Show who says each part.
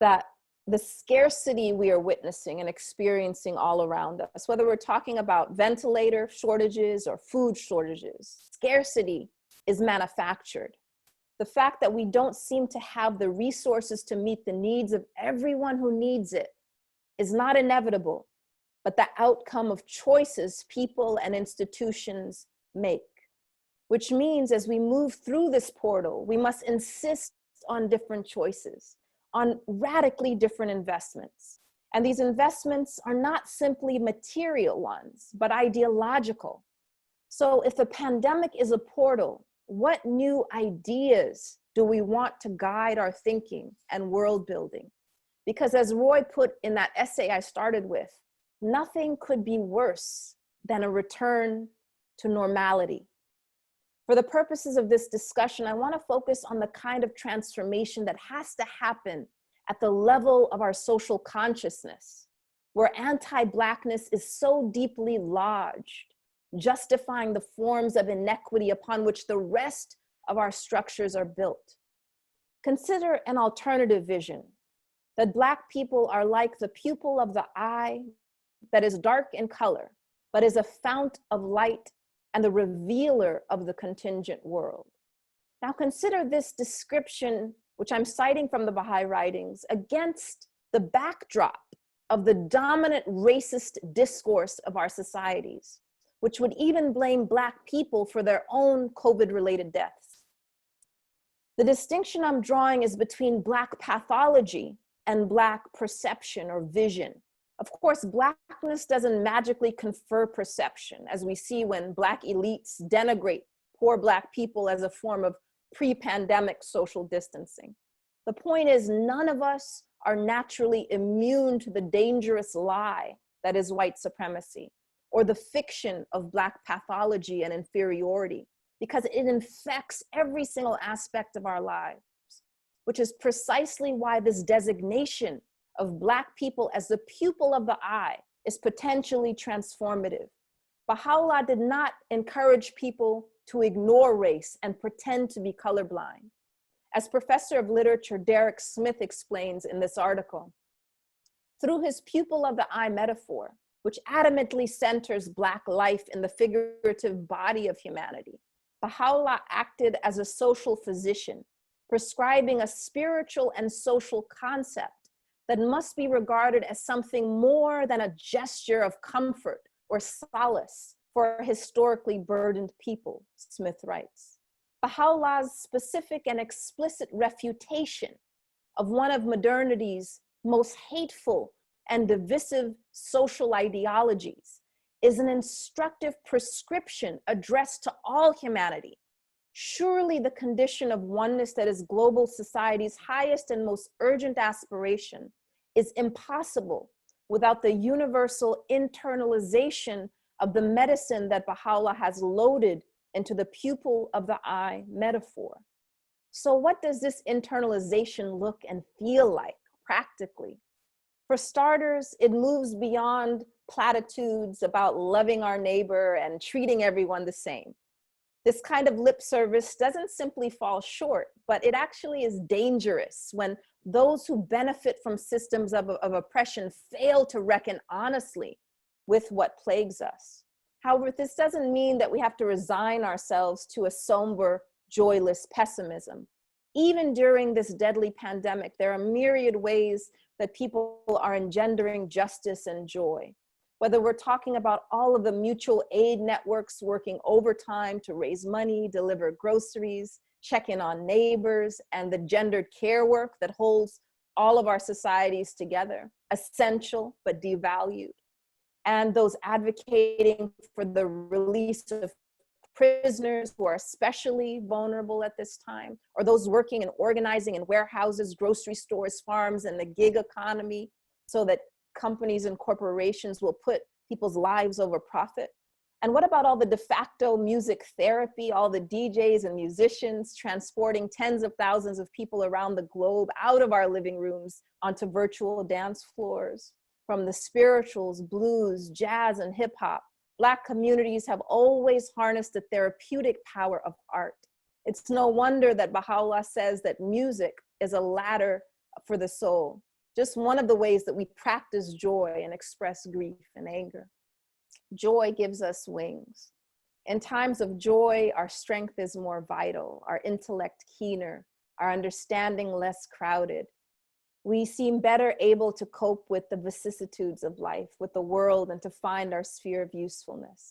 Speaker 1: that the scarcity we are witnessing and experiencing all around us, whether we're talking about ventilator shortages or food shortages, scarcity is manufactured. The fact that we don't seem to have the resources to meet the needs of everyone who needs it is not inevitable, but the outcome of choices people and institutions make. Which means as we move through this portal, we must insist on different choices, on radically different investments. And these investments are not simply material ones, but ideological. So if the pandemic is a portal, what new ideas do we want to guide our thinking and world building? Because as Roy put in that essay I started with, nothing could be worse than a return to normality. For the purposes of this discussion, I want to focus on the kind of transformation that has to happen at the level of our social consciousness, where anti-Blackness is so deeply lodged, justifying the forms of inequity upon which the rest of our structures are built. Consider an alternative vision, that Black people are like the pupil of the eye that is dark in color, but is a fount of light and the revealer of the contingent world. Now consider this description, which I'm citing from the Baha'i Writings, against the backdrop of the dominant racist discourse of our societies, which would even blame Black people for their own COVID-related deaths. The distinction I'm drawing is between Black pathology and Black perception or vision. Of course, Blackness doesn't magically confer perception, as we see when Black elites denigrate poor Black people as a form of pre-pandemic social distancing. The point is, none of us are naturally immune to the dangerous lie that is white supremacy, or the fiction of Black pathology and inferiority, because it infects every single aspect of our lives, which is precisely why this designation of Black people as the pupil of the eye is potentially transformative. Baha'u'llah did not encourage people to ignore race and pretend to be colorblind. As Professor of Literature Derek Smith explains in this article, through his pupil of the eye metaphor, which adamantly centers Black life in the figurative body of humanity, Baha'u'llah acted as a social physician, prescribing a spiritual and social concept that must be regarded as something more than a gesture of comfort or solace for a historically burdened people, Smith writes. Baha'u'llah's specific and explicit refutation of one of modernity's most hateful and divisive social ideologies is an instructive prescription addressed to all humanity. Surely the condition of oneness that is global society's highest and most urgent aspiration is impossible without the universal internalization of the medicine that Baha'u'llah has loaded into the pupil of the eye metaphor. So what does this internalization look and feel like practically? For starters, it moves beyond platitudes about loving our neighbor and treating everyone the same. This kind of lip service doesn't simply fall short, but it actually is dangerous when those who benefit from systems of oppression fail to reckon honestly with what plagues us. However, this doesn't mean that we have to resign ourselves to a somber, joyless pessimism. Even during this deadly pandemic, there are myriad ways that people are engendering justice and joy. Whether we're talking about all of the mutual aid networks working overtime to raise money, deliver groceries, check in on neighbors, and the gendered care work that holds all of our societies together, essential but devalued. And those advocating for the release of prisoners who are especially vulnerable at this time, or those working and organizing in warehouses, grocery stores, farms, and the gig economy, so that companies and corporations will put people's lives over profit. And what about all the de facto music therapy, all the DJs and musicians transporting tens of thousands of people around the globe out of our living rooms onto virtual dance floors? From the spirituals, blues, jazz, and hip hop, Black communities have always harnessed the therapeutic power of art. It's no wonder that Baha'u'llah says that music is a ladder for the soul. just one of the ways that we practice joy and express grief and anger. Joy gives us wings. In times of joy, our strength is more vital, our intellect keener, our understanding less crowded. We seem better able to cope with the vicissitudes of life, with the world, and to find our sphere of usefulness.